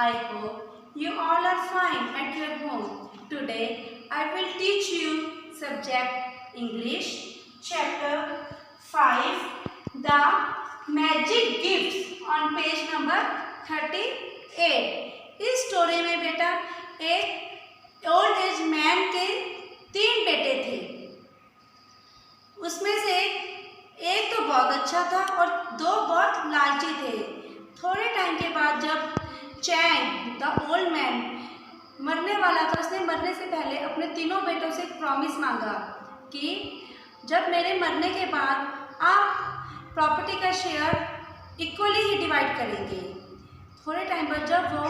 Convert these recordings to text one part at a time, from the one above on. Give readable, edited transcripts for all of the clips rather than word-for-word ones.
I hope you all are fine at your home. Today I will teach you subject English chapter 5 The Magic Gifts on page number 38. इस story में बेटा एक old age man के 3 बेटे थे। उसमें से एक तो बहुत अच्छा था और 2 बहुत लालची थे। थोड़े टाइम के बाद जब चैंग द ओल्ड मैन मरने वाला था, उसने मरने से पहले अपने तीनों बेटों से एक प्रॉमिस मांगा कि जब मेरे मरने के बाद आप प्रॉपर्टी का शेयर इक्वली ही डिवाइड करेंगे। थोड़े टाइम बाद जब वो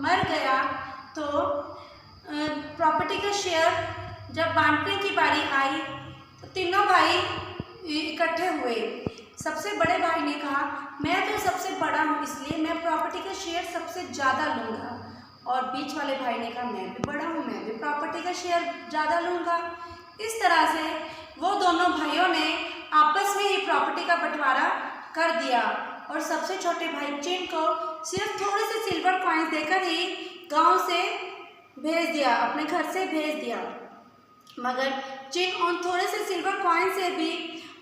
मर गया तो प्रॉपर्टी का शेयर जब बांटने की बारी आई तो तीनों भाई इकट्ठे हुए। सबसे बड़े भाई ने कहा मैं तो सबसे बड़ा हूँ इसलिए मैं प्रॉपर्टी का शेयर सबसे ज़्यादा लूँगा, और बीच वाले भाई ने कहा मैं भी बड़ा हूँ, मैं भी प्रॉपर्टी का शेयर ज़्यादा लूँगा। इस तरह से वो दोनों भाइयों ने आपस में ही प्रॉपर्टी का बंटवारा कर दिया और सबसे छोटे भाई चिन को सिर्फ थोड़े से सिल्वर कॉइन्स देकर ही गांव से भेज दिया, अपने घर से भेज दिया। मगर चिन उन थोड़े से सिल्वर कॉइन से भी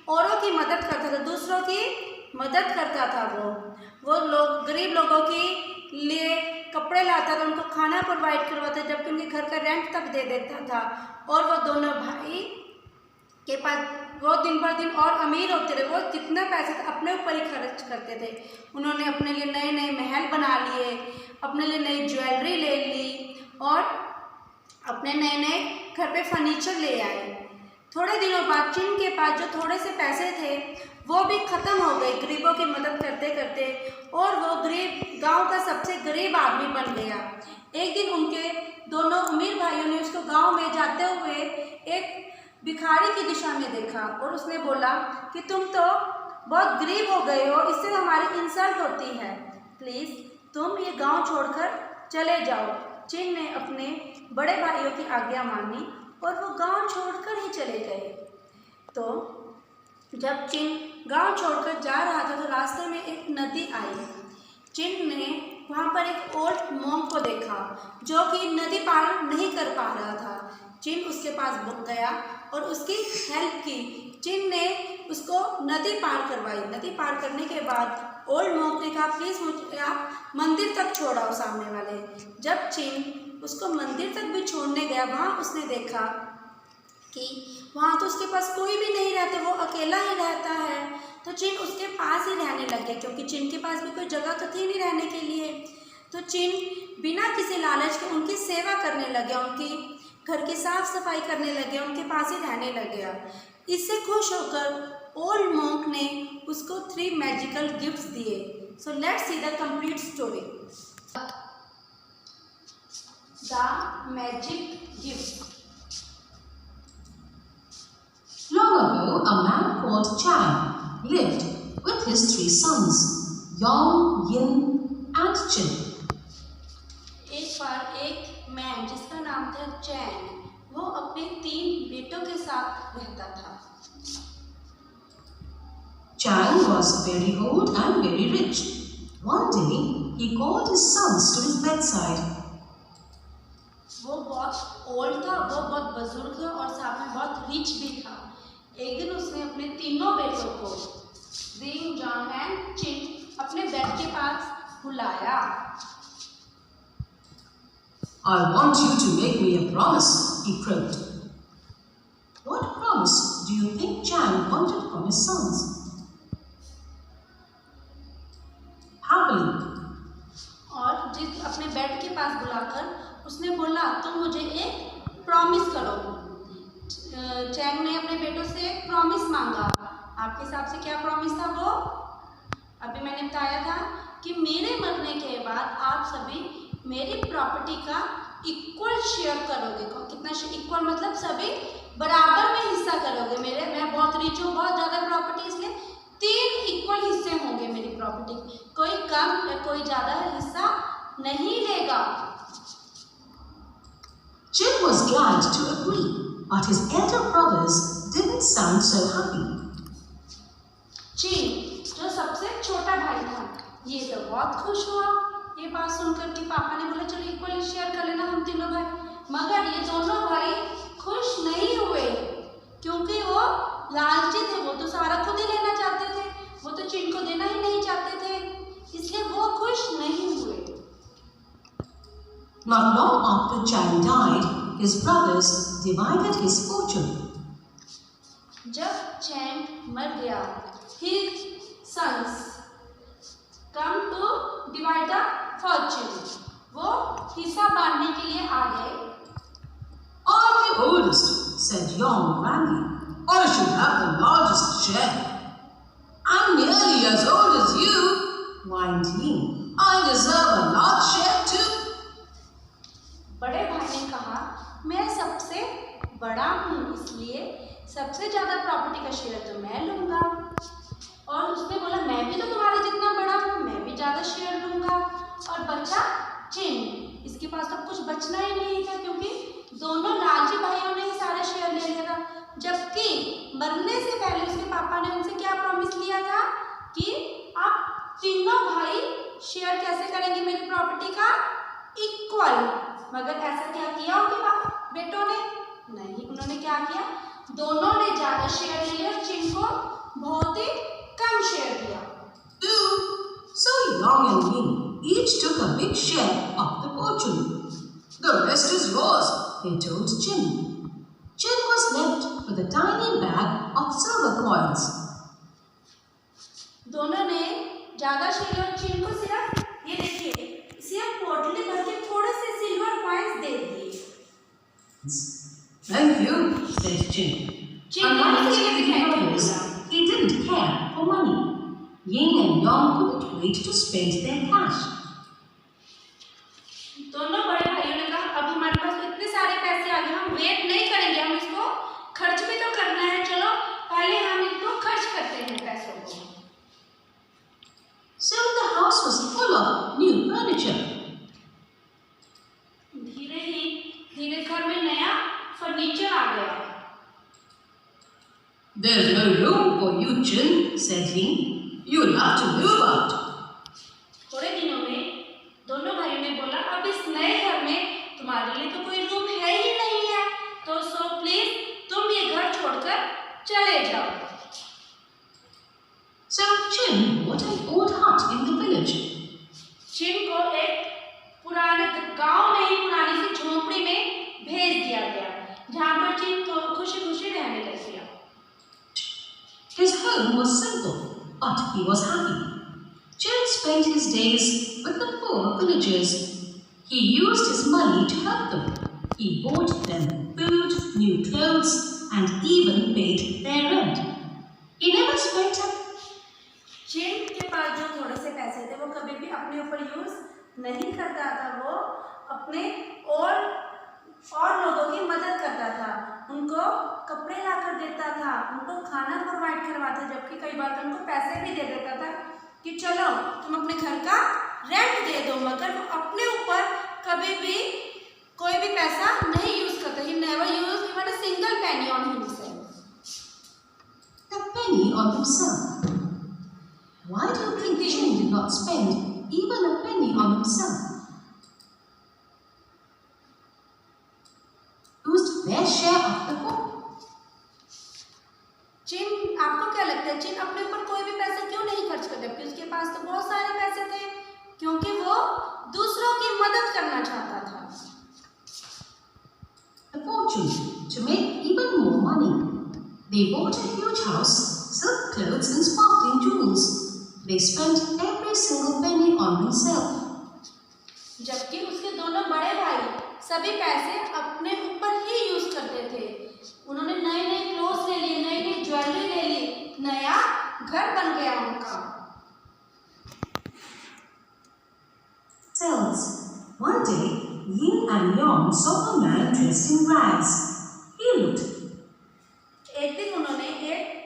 औरों की मदद करता था, दूसरों की मदद करता था। वो लोग गरीब लोगों के लिए कपड़े लाता था, उनको खाना प्रोवाइड करवाता, जबकि उनके घर का रेंट तक दे देता था। और वो दोनों भाई के पास वो दिन भर दिन और अमीर होते रहे। वो जितना पैसा था अपने ऊपर ही खर्च करते थे। उन्होंने अपने लिए नए नए महल बना लिए, अपने लिए नई ज्वेलरी ले ली और अपने नए नए घर पे फर्नीचर ले आए। थोड़े दिनों बाद चिन के पास जो थोड़े से पैसे थे वो भी ख़त्म हो गए गरीबों की मदद करते करते, और वो गरीब गांव का सबसे गरीब आदमी बन गया। एक दिन उनके दोनों अमीर भाइयों ने उसको गांव में जाते हुए एक भिखारी की दिशा में देखा और उसने बोला कि तुम तो बहुत गरीब हो गए हो, इससे हमारी इंसल्ट होती है, प्लीज़ तुम ये गांव छोड़कर चले जाओ। चिन ने अपने बड़े भाइयों की आज्ञा मानी और वो गांव छोड़कर ही चले गए। तो जब चिन गांव छोड़कर जा रहा था तो रास्ते में एक नदी आई। चिन ने वहाँ पर एक ओल्ड मॉन्क को देखा जो कि नदी पार नहीं कर पा रहा था। चिन उसके पास गया और उसकी हेल्प की। चिन ने उसको नदी पार करवाई। नदी पार करने के बाद ओल्ड मॉन्क ने कहा प्लीज़ मुझे आप मंदिर तक छोड़ाओ सामने वाले। जब चिन उसको मंदिर तक भी छोड़ने गया, वहाँ उसने देखा कि वहाँ तो उसके पास कोई भी नहीं रहता, वो अकेला ही रहता है। तो चिन उसके पास ही रहने लग गया, क्योंकि चिन के पास भी कोई जगह तो थी नहीं रहने के लिए। तो चिन बिना किसी लालच के उनकी सेवा करने लग गया, उनकी घर की साफ सफाई करने लग गया, उनके पास ही रहने लग गया। इससे खुश होकर ओल्ड मॉन्क ने उसको 3 मैजिकल गिफ्ट्स दिए। So let's see the complete story. The magic gift. Long ago, a man called Chang lived with his 3 sons, Yong, Yin, and Chin. एक बार एक मैन जिसका नाम था चैंग, वो अपने 3 बेटों के साथ रहता था। Chang was very old and very rich. One day, he called his sons to his bedside. वो बहुत ओल्ड था, वो बहुत बुजुर्ग था और साथ में बहुत रिच भी था। एक दिन उसने अपने तीनों बेटों को रिंग, जॉन एंड चिन अपने बेड के पास बुलाया। I want you to make me a promise, he croaked. What promise do you think Chang wanted from his sons? Happily. और जिस अपने बेड के पास बुलाकर उसने बोला तुम मुझे एक प्रॉमिस करो। चैंग ने अपने बेटों से एक प्रॉमिस मांगा। आपके हिसाब से क्या प्रॉमिस था वो? अभी मैंने बताया था कि मेरे मरने के बाद आप सभी मेरी प्रॉपर्टी का इक्वल शेयर करोगे। कितना इक्वल मतलब सभी बराबर में हिस्सा करोगे। मैं बहुत रिच हूँ, बहुत ज़्यादा प्रॉपर्टी, इसलिए 3 इक्वल हिस्से होंगे मेरी प्रॉपर्टी। कोई कम या कोई ज़्यादा हिस्सा नहीं लेगा। Chin was glad to agree, but his elder brothers didn't sound so happy. चिन जो सबसे छोटा भाई था, ये तो बहुत खुश हुआ। ये बात सुनकर के पापा ने बोला चलो इक्वली शेयर कर लेना हम तीनों भाई। मगर ये दोनों भाई खुश नहीं हुए क्योंकि वो लालची थे, वो तो सारा खुद ही लेना चाहते थे, वो तो चिन को देना ही नहीं चाहते थे, इसलिए वो खुश नहीं हुए। Not long after Chang died, his brothers divided his fortune. जब चैंग मर गया, his sons come to divide the fortune. वो हिस्सा बांटने के लिए आ गए। I'm the oldest, said young Randy. I should have the largest share. I'm nearly as old as you, whined Ying. I deserve a large share too. बड़े भाई ने कहा मैं सबसे बड़ा हूँ, इसलिए सबसे ज़्यादा प्रॉपर्टी का शेयर तो मैं लूँगा। और उसने बोला मैं भी तो तुम्हारे जितना बड़ा हूँ, मैं भी ज़्यादा शेयर लूँगा। और बचा चिन, इसके पास तो कुछ बचना ही नहीं था क्योंकि दोनों लालची भाइयों ने ही सारा शेयर ले लिया था। जबकि मरने से पहले उसके पापा ने उनसे क्या प्रॉमिस लिया था कि आप तीनों भाई शेयर कैसे करेंगे मेरी प्रॉपर्टी का, इक्वल। मगर ऐसा क्या किया उनके बेटों ने? नहीं, उन्होंने क्या किया, दोनों ने ज़्यादा शेयर ले लिया और चिन को बहुत ही कम शेयर दिया। So Yang and Ying each took a big share of the fortune. The rest is yours, they told Chin. Chin was left with a tiny bag of silver coins. दोनों ने ज़्यादा share और चिन को सिर्फ ये देखिए सिर्फ पोटली भर के थोड़े से सिल्वर कॉइन्स दे दिए। Thank you, said Chin. Unlike his three brothers, he didn't care for money. Ying and Yang couldn't wait to spend their cash. दोनों बड़े भाइयों ने कहा अब हमारे पास तो इतने सारे पैसे आ गए, हम वेट नहीं करेंगे, हम इसको खर्च भी तो करना है, चलो पहले हम इसको खर्च करते हैं पैसों को। Soon the house was full of new furniture. धीरे ही धीरे घर में नया फर्नीचर आ गया। There's no room for you, Chin, said Ying. You'll have to move out. थोड़े दिनों में दोनों भाइयों ने बोला अब इस नए घर में तुम्हारे लिए तो कोई रूम है ही नहीं है, तो सो प्लीज तुम ये घर छोड़कर चले जाओ। So Chin bought an old hut in the village. चिन को एक पुराने गांव में ही पुरानी सी झोंपड़ी में भेज दिया गया, जहां पर चिन तो खुशी खुशी रहने लग गया। His home was simple, but he was happy. Chin spent his days with the poor villagers. He used his money to help them. He bought them food, new clothes, and even paid their rent. He never spent a चिन के पास जो थोड़े से पैसे थे वो कभी भी अपने ऊपर यूज नहीं करता था, वो अपने और लोगों की मदद करता था, उनको कपड़े ला कर देता था, उनको खाना प्रोवाइड करवाता, जबकि कई बार तो उनको पैसे भी दे देता था कि चलो तुम अपने घर का रेंट दे दो, मगर वो अपने ऊपर कभी भी कोई भी पैसा नहीं यूज करता। He never used even a single penny on himself. A penny on himself. Why do you think Chin did not spend even a penny on himself? Used their share of the food. चिन, आपको क्या लगता है चिन अपने ऊपर कोई भी पैसा क्यों नहीं खर्च करता? जबकि उसके पास तो बहुत सारे पैसे थे, क्योंकि वो दूसरों की मदद करना चाहता था। The fortune to make even more money. They bought a huge house, silk clothes, and sparkling jewels. They spent every single penny on themselves. जबकि उसके दोनों बड़े भाई सभी पैसे अपने ऊपर ही यूज करते थे। उन्होंने नए नए क्लोथ्स ले लिए, नई नई ज्वेलरी ले ली, नया घर बन गया उनका। Cells. One day, Ying and Yang saw a man dressed in rags. He looked. एक दिन उन्होंने एक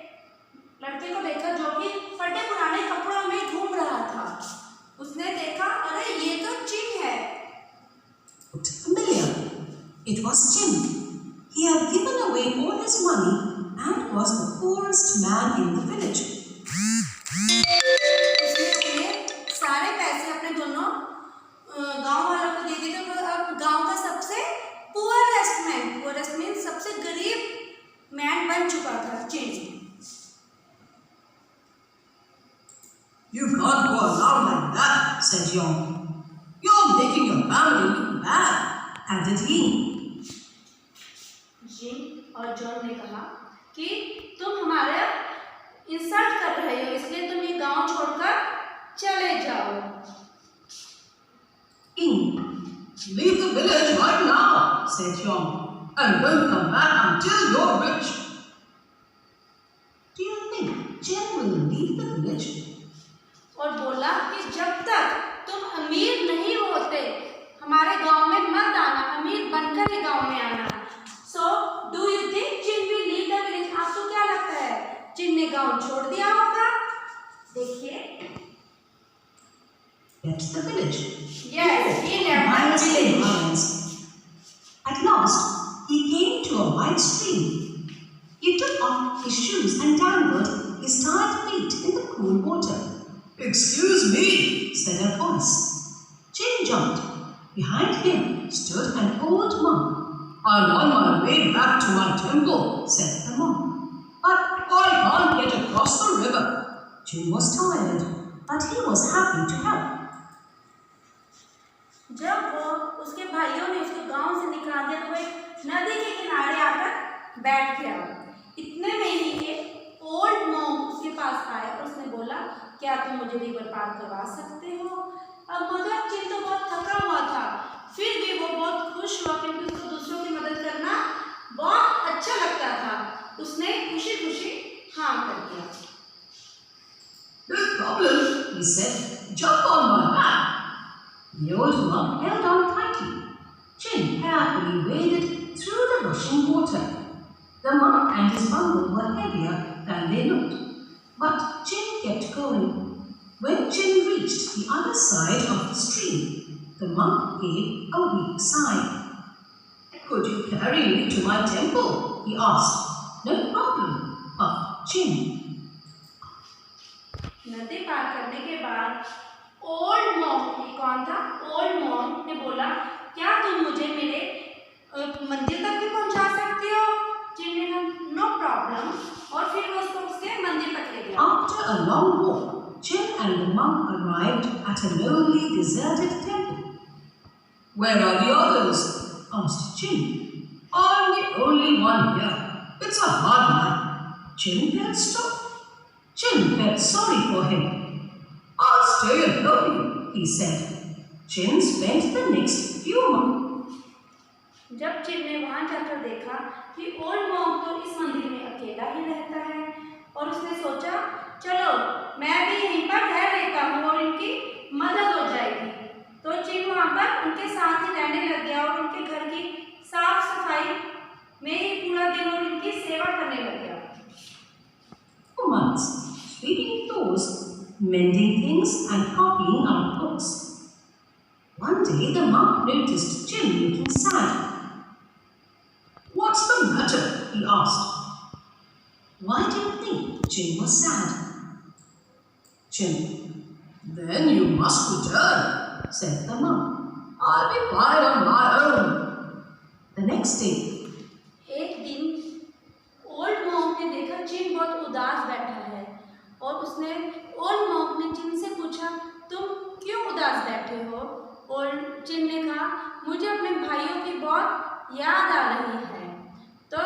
लड़के को देखा जो कि फटे पुराने कपड़ों में घूम रहा था। उसने देखा अरे ये तो चिन है। Looked familiar. It was Chin. He had given away all his money and was the poorest man in the village. उसने अपने सारे पैसे अपने दोनों You can't go around like that, said Yong. You're making your family look bad, added he. जिन और John ने कहा कि तुम हमारा इंसल्ट कर रहे हो, इसलिए तुम ये गांव छोड़कर चले जाओ। Leave the village right now, said Yong, and don't come back until you're rich. Do you think Jen will leave the village? और बोला कि जब तक तुम अमीर नहीं होते हमारे गांव में मत आना, अमीर बनकर ही गांव में आना। So do you think Jin will leave the village? आपको क्या लगता है जिन ने गांव छोड़ दिया होगा? देखिए। Left the village. Yes, he left the village. At last, he came to a wide stream. He took off his shoes and dangled his tired feet in the cool water. Excuse me, said a voice. Jin jumped. Behind him stood an old monk. I'm on my way back to my temple, said the monk. But I can't get across the river. Jin was tired, but he was happy to help. जब वो उसके भाइयों ने उसको गांव से निकाल दिया तो वो एक नदी के किनारे आकर बैठ गया। इतने में ही एक ओल्ड मॉन्क उसके पास आया और उसने बोला, क्या तुम मुझे रिवर पार करवा सकते हो? अब मगर चिन तो बहुत थका हुआ था, फिर भी वो बहुत खुश हुआ क्योंकि उसको दूसरों की मदद करना बहुत अच्छा लगता था। उसने खुशी खुशी हाँ कर दिया। No problem, he said. Jump on my back. The old monk held on tightly. Jin carefully waded through the rushing water. The monk and his bundle were heavier than they looked, but Jin kept going. When Jin reached the other side of the stream, the monk gave a weak sigh. Could you carry me to my temple? He asked. No problem, puffed Jin. नदी पार करने के बाद old monk, कौन था? Old monk ने बोला, क्या तुम मुझे मेरे मंदिर तक भी पहुंचा सकते हो? जिन ने कहा नो प्रॉब्लम, और फिर वो उसको उसके मंदिर तक ले गया। After a long walk, Jin and the monk arrived at a lonely, deserted temple. Where are the others? Asked Jin. I'm the only one here. It's a hard life. Jin felt stopped. Jin felt sorry for him. I'll stay and help you, he said. Jin spent the next few months. जब जिन ने वहां जाकर देखा कि old monk तो इस मंदिर में अकेला ही रहता है और उसने सोचा चलो मैं भी यहीं पर रह लेता हूँ और इनकी मदद हो जाएगी, तो जिन वहां पर उनके साथ ही रहने लग गया और उनके घर की साफ सफाई में ही पूरा दिन और इनकी सेवा करने लग गया। For months, sweeping floors, mending things and copying out books. One day the monk noticed Jin looking sad. What's the matter? He asked. Why do you think Jin was sad? Jin, then you must return, said the monk. I'll be fine on my own. The next day, एक दिन old monk ने देखा जिन बहुत उदास बैठा है और उसने ओल्ड मॉन्क ने जिन से पूछा तुम क्यों उदास बैठे हो? ओल्ड जिन ने कहा मुझे अपने भाइयों की बहुत याद आ रही है। तो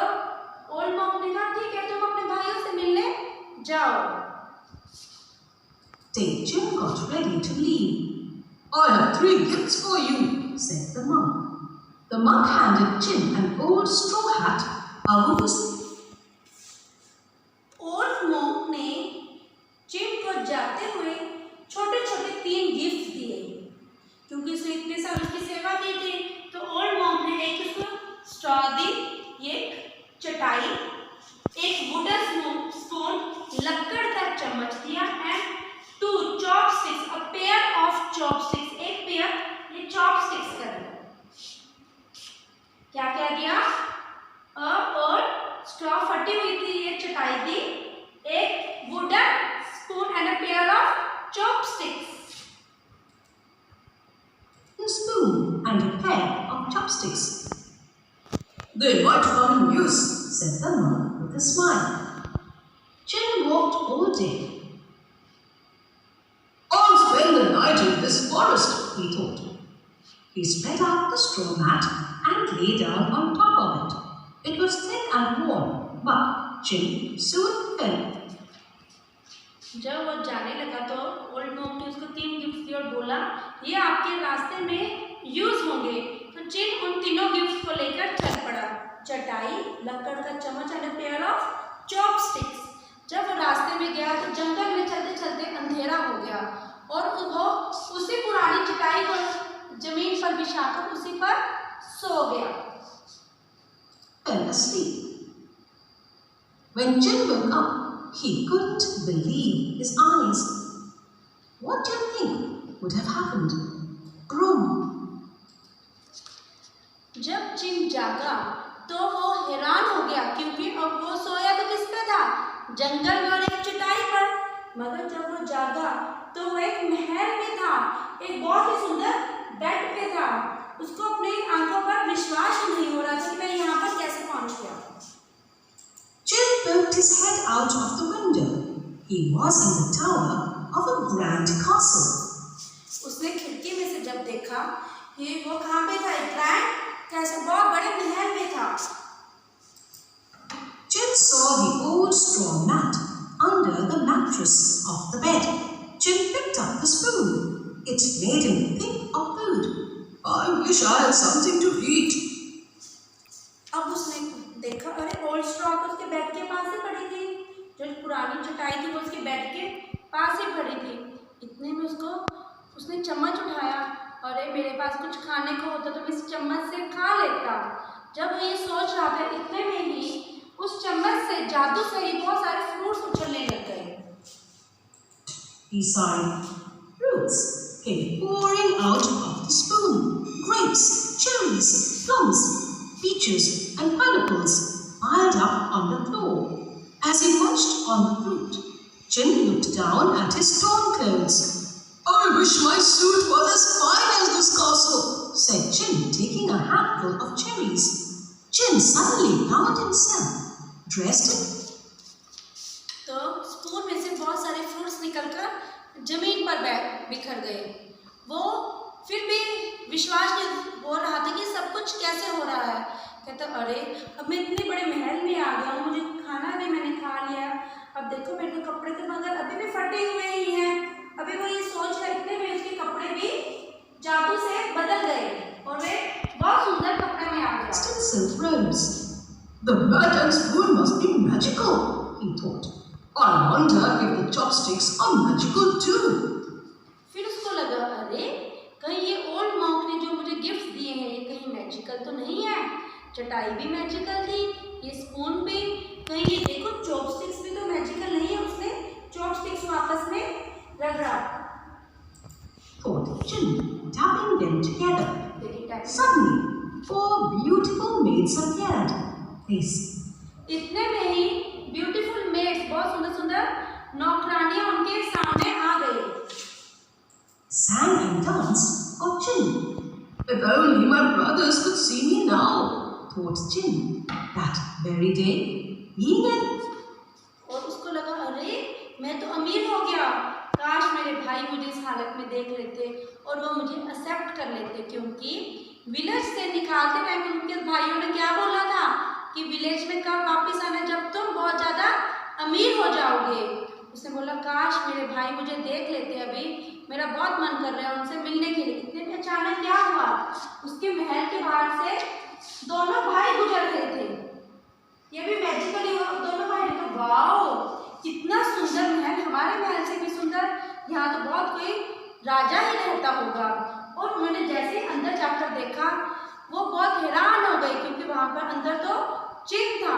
ओल्ड मॉन्क ने कहा ठीक है, तुम अपने भाइयों से मिलने जाओ। Jin got ready to leave. I have 3 gifts for you, said the monk. The monk handed Jin an old straw hat, a wooden old monk ने जिन को जाते हुए छोटे छोटे 3 गिफ्ट दिए क्योंकि उसने इतने साल उसकी सेवा की थी। तो ओल्ड मॉन्क ने एक उसको स्ट्रॉ दी, एक चटाई, एक वुडन स्पून, लकड़ का चम्मच दिया and 2 chopsticks, a pair of chopsticks, एक पेयर ये चॉपस्टिक्स कर दिया। क्या क्या दिया? और स्ट्रॉ फटी हुई थी, ये चटाई दी, एक wooden spoon and a pair of chopsticks. spoon and a pair of chopsticks. They might come in use, said the monk with a smile. Jin walked all day. He spread out the straw mat and lay down on top of it. It was thick and warm, but Chin soon fell. जब वो जाने लगा तो old monk ने उसको 3 gift दिए और बोला ये आपके रास्ते में यूज होंगे। तो चिन उन तीनों गिफ्ट को लेकर चल पड़ा, चटाई, लकड़ का चम्मच एंड पेयर ऑफ चॉपस्टिक्स। जब वो रास्ते में गया तो जंगल में चलते चलते अंधेरा हो गया और वो उसी पुरानी चटाई को जमीन पर बिछाकर उसी पर सो गया। Fell asleep. When Chin woke up, he couldn't believe his eyes. What do you think would have happened? Broom. जब चिन जागा तो वो हैरान हो गया क्योंकि अब वो सोया तो किस पे था? जंगल में और एक चटाई पर। मगर जब वो जागा तो वो एक महल में था, एक बहुत ही सुंदर बेड पे था। उसको अपनी आंखों पर विश्वास ही नहीं हो रहा था कि मैं यहाँ पर कैसे पहुँच गया। Chin poked his head out of the window. He was in the tower of a grand castle. उसने खिड़की में से जब देखा कि वो कहाँ पे था, एक ग्रैंड कैसे बहुत बड़े महल में था। Chin saw the old straw mat under the mattress of the bed. Chin picked up the spoon. It made him think of food. I wish I had something to eat. अब उसने देखा अरे old straw तो उसके bed के पास ही पड़ी थी, जो पुरानी चटाई थी वो उसके बेड के पास ही पड़ी थी। इतने में उसने चम्मच उठाया, अरे मेरे पास कुछ खाने को होता तो मैं इस चम्मच से खा लेता। जब वो ये सोच रहा था इतने में ही उस चम्मच से जादू से ही बहुत सारे फ्रूट्स उछलने लग गए। He sighed. Fruits came pouring out of the spoon. Grapes, cherries, plums, peaches and pineapples piled up on the floor. As he munched on the fruit, Chin looked down at his torn clothes. I wish my suit was as fine as this castle, said Chin, taking a handful of cherries. Chin suddenly found himself dressed तो spoon में से बहुत सारे fruits निकलकर जमीन पर बिखर गए। वो फिर भी विश्वास नहीं हो रहा था कि सब कुछ कैसे हो रहा है। कहता अरे अब मैं इतने बड़े महल में आ गया हूँ, मुझे खाना भी मैंने खा लिया, अब देखो मेरे कपड़े तो मगर अभी भी फटे हुए ही हैं। अभी वो ये सोच रहा इतने में उसके कपड़े भी जादू से बदल गए और वे बहुत सुंदर कपड़े में आ गया। silk robes. The mat and spoon must be magical, he thought. I wonder if the chopsticks are magical too. फिर उसको लगा अरे कहीं ये ओल्ड मॉन्क ने जो मुझे गिफ्ट दिए हैं ये कहीं मैजिकल तो नहीं है। चटाई भी मैजिकल थी, ये स्पून भी, कहीं ये देखो चॉपस्टिक्स भी तो मैजिकल नहीं है। उसने चॉपस्टिक्स आपस में रगड़ा, thought Chin, tapping them together. Suddenly, 4 beautiful maids appeared. इतने में ही ब्यूटीफुल मेड्स, बहुत सुंदर सुंदर नौकरानियां उनके सामने आ गई। Sang and danced for Chin. If only my brothers could see me now, thought Chin. That very day, he knew. और उसको लगा अरे मैं तो अमीर हो गया, काश मेरे भाई मुझे इस हालत में देख लेते और वो मुझे एक्सेप्ट कर लेते, क्योंकि विलेज से निकालते टाइम उनके भाइयों ने क्या बोला था कि विलेज में कब वापस आना जब तुम बहुत ज़्यादा अमीर हो जाओगे। उसने बोला काश मेरे भाई मुझे देख लेते, अभी मेरा बहुत मन कर रहा है उनसे मिलने के लिए। इतने में अचानक क्या हुआ, उसके महल के बाहर से दोनों भाई गुजर रहे थे। ये भी मैजिकली हुआ, दोनों भाई ने कहा वाओ कितना सुंदर महल, हमारे महल से भी सुंदर, यहाँ तो बहुत कोई राजा ही रहता होगा। और उन्होंने जैसे अंदर जाकर देखा वो बहुत हैरान हो गई, क्योंकि वहाँ पर अंदर तो चिन था।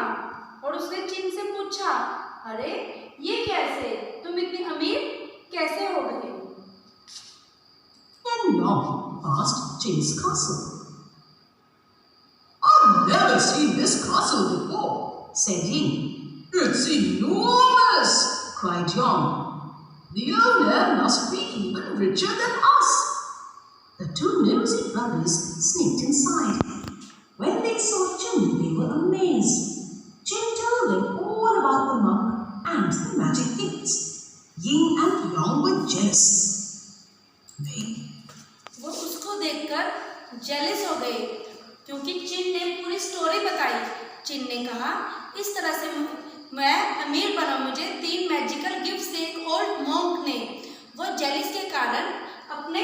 और उसने चिन से पूछा अरे ये कैसे, तुम इतनी अमीर कैसे हो गए? And long past Chin's castle. I've never seen this castle before, said he. It's enormous, cried John. The owner must be even richer than us. The 2 nosy brothers sneaked inside. When they saw Chin, they were amazed. Chin told them all about the monk and the magic gifts. Ying and Yang were jealous. वो उसको देखकर jealous हो गए क्योंकि चिन ने पूरी story बताई। चिन ने कहा, इस तरह से मैं अमीर बना, मुझे 3 मैजिकल गिफ्ट्स दे एक ओल्ड मॉन्क ने। वो जेलिस के कारण अपने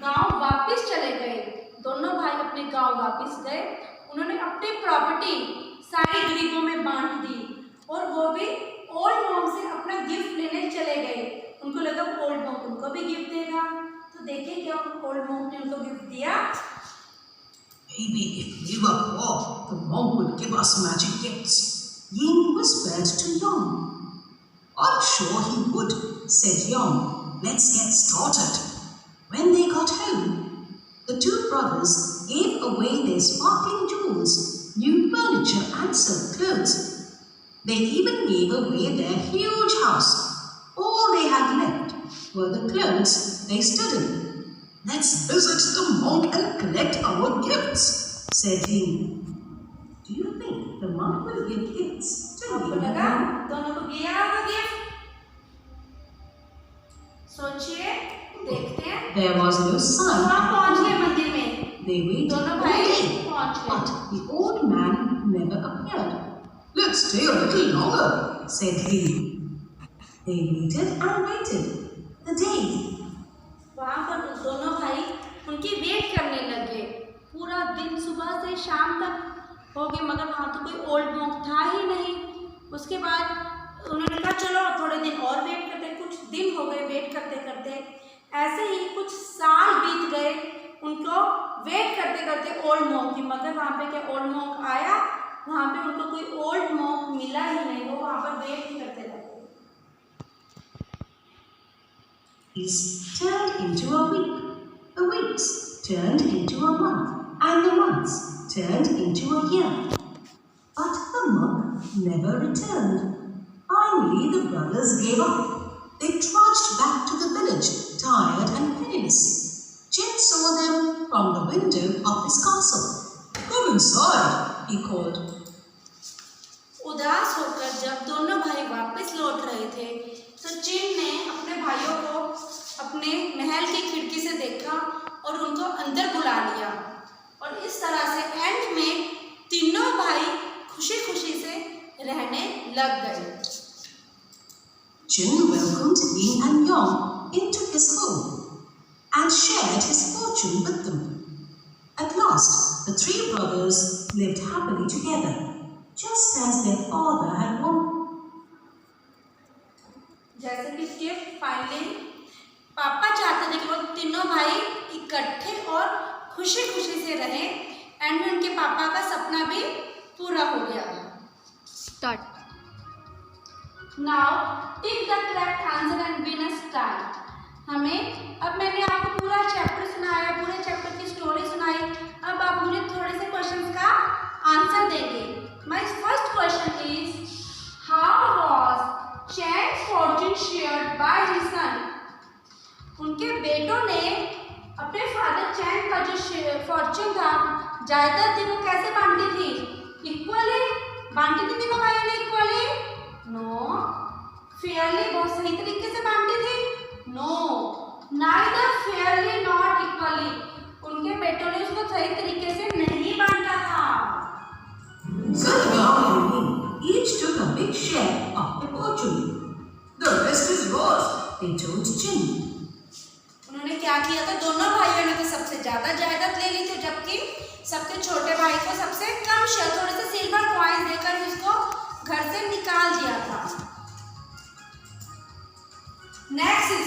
गांव वापस चले गए। दोनों भाई अपने गांव वापस गए। उन्होंने अपनी प्रॉपर्टी सारे गरीबों में बांट दी और वो भी ओल्ड मॉन्क से अपना गिफ्ट लेने चले गए। उनको लगा ओल्ड मॉन्क उनको भी गिफ्ट देगा, तो देखिए क्या ओल्ड मॉन्क ने उनको गिफ्ट दिया। Maybe if we were poor, the monk would give us magic gifts, Ying whispered to Yong. I'm sure he would, said Yong. Let's get started. When they got home, the 2 brothers gave away their sparkling jewels, new furniture and silk clothes. They even gave away their huge house. All they had left were the clothes they stood in. Let's visit the monk and collect our gifts, said he. Do you think the monk will give gifts to आपको Ying? लगा दोनों को गया वो gift? सोचिए, देखते हैं। There was no sign. वहाँ पहुँच गए मंदिर में। They waited दोनों all भाई day, पहुँच but गए। the old man never appeared. Let's stay a little longer, said he. They waited and waited. The day. वहाँ पर दोनों भाई उनकी वेट करने लगे। पूरा दिन सुबह से शाम तक हो गए मगर वहाँ तो कोई ओल्ड मॉन्क था ही नहीं। उसके बाद उन्होंने कहा चलो थोड़े दिन और वेट करते। कुछ दिन हो गए वेट करते करते, ऐसे ही कुछ साल बीत गए उनको वेट करते करते ओल्ड मॉन्क की। मगर वहाँ पे क्या ओल्ड मॉन्क आया? वहाँ पे उनको कोई ओल्ड मॉन्क मिला ही नहीं। वो वहाँ पर वेट ही करते रहे। Days turned into a week, the weeks turned into a month, and the months turned into a year. But the monk never returned. Finally, the brothers gave up. They trudged back to the village, tired and penniless. Jin saw them from the window of his castle. Come inside, he called. उदास होकर जब दोनों भाई वापस लौट रहे थे तो चिन ने अपने भाइयों को अपने महल की खिड़की से देखा और उनको अंदर बुला लिया। और इस तरह से एंड में तीनों भाई खुशी खुशी से रहने लग गए। Jin welcomed Ying and Yong into his home and shared his fortune with them. At last, the 3 brothers lived happily together, just as their father had wanted. जैसे कि गिफ्ट फाइनली पापा चाहते थे कि वो तीनों भाई इकट्ठे और खुशी खुशी से रहें। एंड में उनके पापा का सपना भी पूरा हो गया। Start now tick the correct answer and win a star. अब मैंने आपको पूरा चैप्टर सुनाया, पूरे चैप्टर की स्टोरी सुनाई। अब आप मुझे थोड़े से क्वेश्चंस का आंसर देंगे। My first question is how was chance Fortune shared by his son. उनके बेटों ने अपने फादर चैन का जो फॉर्च्यून था, जायदाद थी, वो कैसे बांटी थी? इक्वली बांटी थी तीनों भाइयों ने इक्वली? नो। फेयरली बहुत सही तरीके से बांटी थी? No, neither fairly not equally. उनके बेटों ने उसको सही तरीके से नहीं बांटा था। Sit down, Ying. Each took a big share of the fortune. The rest is yours, they told Jin. उन्होंने क्या किया था? दोनों भाइयों ने तो सबसे ज्यादा जायदाद ले ली थी, जबकि सबके छोटे भाई को सबसे कम शेयर, थोड़े से सिल्वर कॉइन्स देकर उसको घर से निकाल दिया था। Next is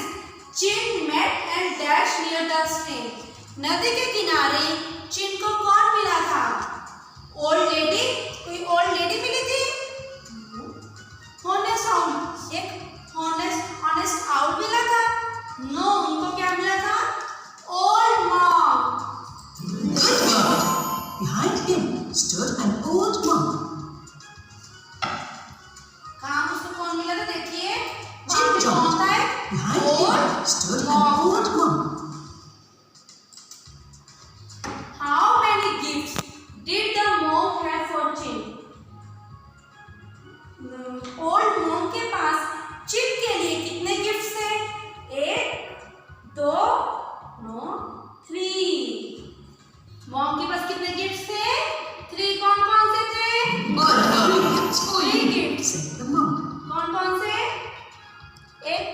Chin met and dash near the stream. नदी के किनारे चिन को कौन मिला था? Old lady. कोई ओल्ड लेडी मिली थी? हॉनेस्ट साउंड, एक हॉनेस्ट आउट मिला था? नो, उनको क्या मिला था? Old monk. Good God! Behind him stood an old monk. कहाँ उसको कौन मिला था? देखिए Jin jumped. Behind him stood an old monk. How many gifts did the monk have for Chin? Old monk के पास चिन के लिए कितने गिफ्ट्स थे? 1, 2, नो 3।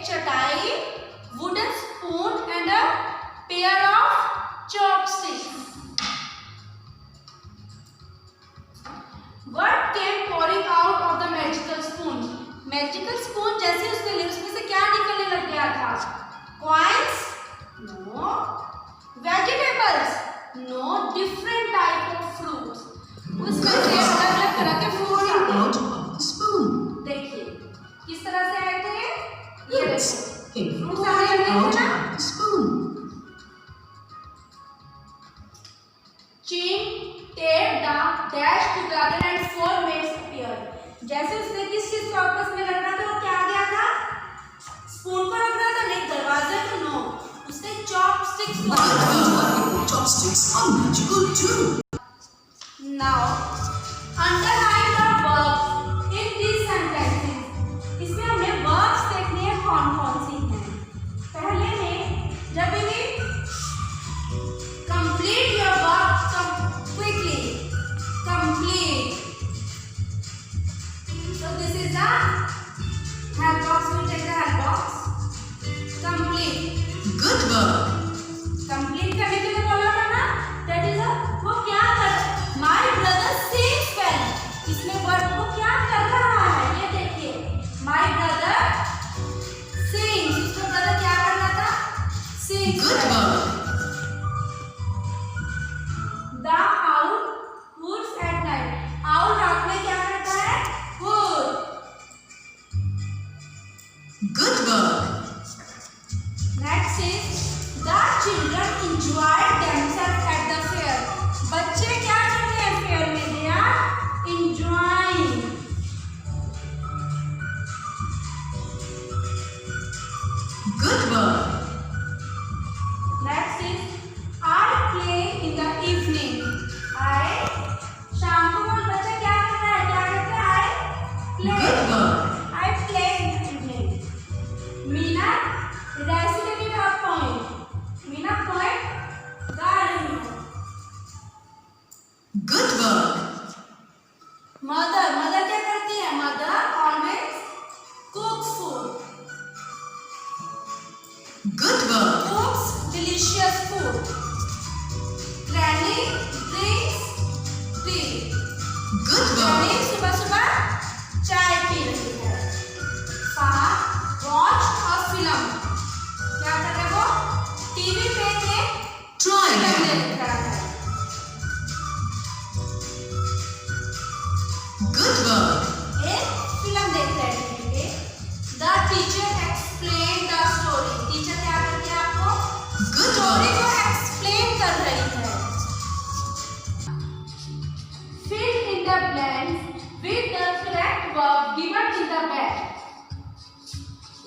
एक चटाई, wooden spoon and a pair of chopsticks. What came pouring out of the magical spoon? Magical spoon जैसे उसने ली उसमें से क्या निकलने लग गया था? Coins? No. Vegetables? No. Different type of fruits. उसमें से अलग-अलग तरह के fruits आते हैं. Out of the spoon. देखिए किस तरह से आए थे? ये Yes. देखो Came fruits pouring आए थे out ना? of the spoon. Chin taped the dash together and four maids appeared. जैसे उसने किस चीज को आपस में रखना था वो क्या आ गया था? स्पून को रखना था नहीं दरवाजे को नो उसने चॉपस्टिक्स को But chopsticks are magical too. Now underline the verbs in these sentences. इसमें हमें verbs देखने हैं कौन-कौन सी हैं. पहले में जब भी complete your work quickly. Complete. So this is the help box. We take the help box. Complete. Good work. Complete करने के लिए बोला था ना? That is a वो क्या कर? My brother sings well. इसमें वर्ब को क्या कर रहा है? ये देखिए. My brother sings. उसका brother क्या कर रहा था? Sings. Good work. The owl hoots at night. Owl रात में क्या करता है? Hoot. Good work. Next is the children enjoyed themselves at the fair. बच्चे क्या कर रहे हैं fair में? They are enjoying. Good work. Next is I play in the evening. I शाम को वो बच्चा क्या कर रहा है? क्या करता है? I play. Good work. I play in the evening. Meena recited a poem. Meena poem गा रही है. Good work. Mother क्या करती है? Mother always cooks food. Good work. Cooks delicious food. Granny drinks tea. Good Granny work. सुबह चाय P रही है. Fahad watch a film. क्या कर रहे वो? टीवी पे एक Try फिल्म again. देख रहा है. Good work. एक फिल्म देख रहे हैं टीवी पे. The teacher explained the story. Teacher क्या करती है आपको? Good स्टोरी को work. एक्सप्लेन कर रही है. Fill in the blanks with the correct verb given in the back.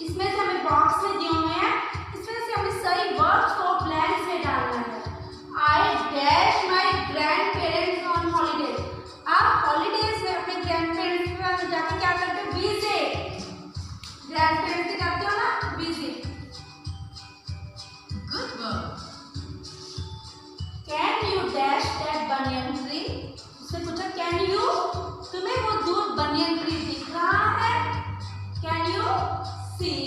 इसमें से हमें बॉक्स में दिए हुए हैं. इसमें से हमें सही वर्ब्स को ब्लैंक्स में डालना है. I dash my grandparents on holidays. आप हॉलीडेज में अपने ग्रैंडपेरेंट्स के पास जाकर क्या करते हो? विजिट. ग्रैंडपेरेंट्स के जाते हो ना? Visit. Good work. Can you dash that banyan tree? उसने पूछा can you? तुम्हें वो दूर banyan tree दिख रहा है? Can you see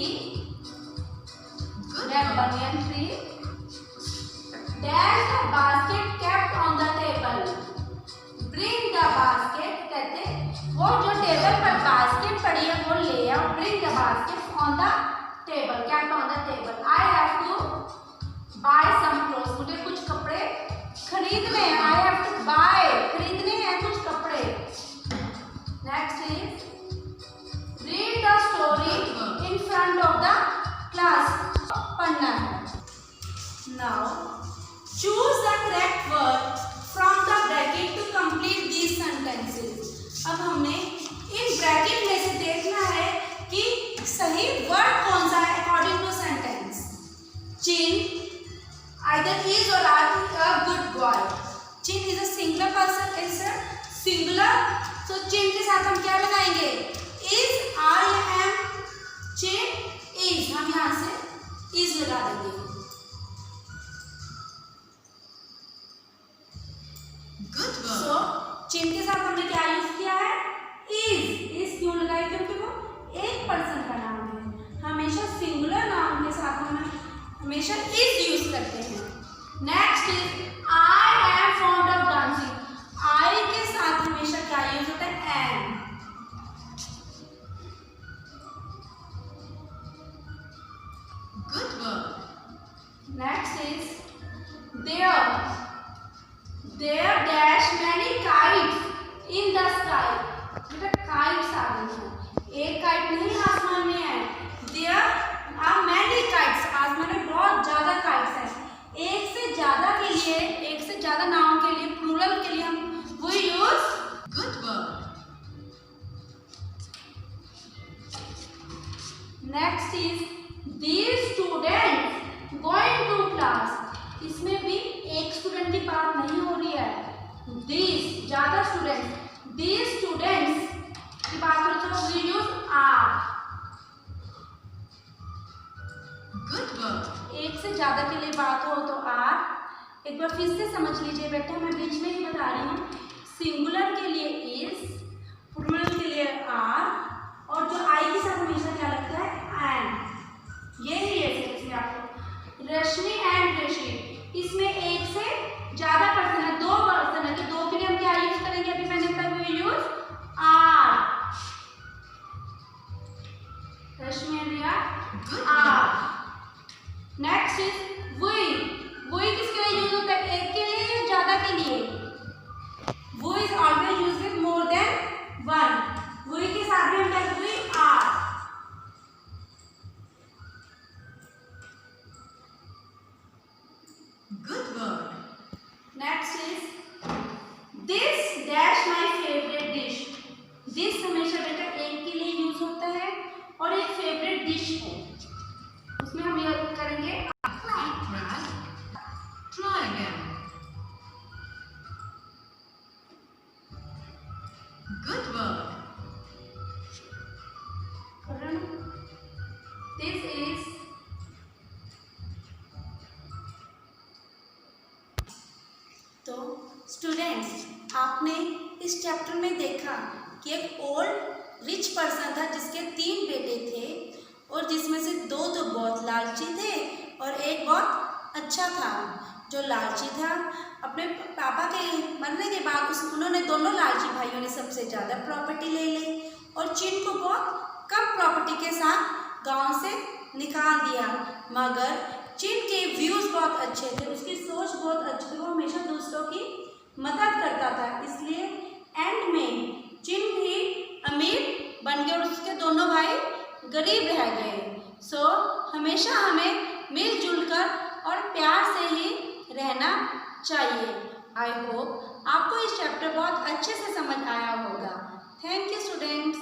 Good that work. banyan tree? Dash the basket kept on the table. Bring the basket कहते वो जो टेबल पर बास्केट पड़ी है वो ले आओ. Bring the basket on the table. Kept on the table. I have to buy some clothes. मुझे कुछ कपड़े खरीदने हैं. I have to buy. खरीदने हैं कुछ कपड़े. Next is read the story in front of the class. पढ़ना है. Now choose the correct word from the bracket to complete these sentences. अब हमने इन ब्रैकेट में से देखना है कि सही वर्ड कौन सा है according to sentence. Chin either is or are a good boy. Chin is a singular person. It's a singular. So chin के साथ हम क्या लगाएंगे? Is, are या am? Chin is. हम यहाँ से is लगा देंगे. Good work. So chin के साथ हमने क्या यूज किया है? Is. Is क्यों लगाई? क्योंकि वो एक पर्सन का नाम है. हमेशा सिंगुलर हमेशा इज यूज करते हैं। Next is I am fond of dancing. I के साथ हमेशा क्या यूज होता है? Am. Good work. Next is there. There dash many kites in the sky. बेटा काइट्स आ गई हैं, एक काइट नहीं आसमान में है। देयर आर मैनी काइट्स, आसमान में बहुत ज्यादा काइट्स हैं। एक से ज्यादा के लिए, एक से ज्यादा नाउन के लिए, प्लूरल के लिए हम वो use Good work. Next is these students going to class. इसमें भी एक स्टूडेंट की बात नहीं हो रही है, दीज ज्यादा स्टूडेंट्स, दीज स्टूडेंट्स की बात करें तो we use are. Good work. एक से ज्यादा के लिए बात हो तो आर। एक बार फिर से समझ लीजिए बेटा, मैं बीच में ही बता रही हूँ। सिंगुलर के लिए इज, प्लूरल के लिए आर, और जो आई के साथ हमेशा क्या लगता है? एंड। यही है इसमें आपको रश्मि एंड ऋषि, इसमें एक से ज्यादा पर्सन है, दो पर्सन है, तो दो के लिए हम क्या यूज करेंगे? अभी मैंने बताया use are. Rashmi and Riya are. Next is we. We किसके लिए यूज होता है? एक के लिए या ज्यादा के लिए? We is always use with more than one. We के साथ भी हम कहते हैं are. Good work. Next is this dash my favourite dish. This हमेशा बेटा एक के लिए यूज होता है और एक फेवरेट डिश है, उसमें हम यूज करेंगे। Brad. Try again. Good work. This is तो स्टूडेंट्स, आपने इस चैप्टर में देखा कि एक ओल्ड रिच पर्सन था जिसके 3 बेटे थे, और जिसमें से 2 तो बहुत लालची थे और एक बहुत अच्छा था। जो लालची था, अपने पापा के मरने के बाद उन्होंने दोनों लालची भाइयों ने सबसे ज़्यादा प्रॉपर्टी ले ली, और चिन को बहुत कम प्रॉपर्टी के साथ गांव से निकाल दिया। मगर चिन के व्यूज़ बहुत अच्छे थे, उसकी सोच बहुत अच्छी थी, वो हमेशा दूसरों की मदद करता था, इसलिए एंड में चिन भी अमीर बन गए और उसके दोनों भाई गरीब रह गए। सो हमेशा हमें मिलजुल कर और प्यार से ही रहना चाहिए। आई होप आपको इस चैप्टर बहुत अच्छे से समझ आया होगा। Thank you students.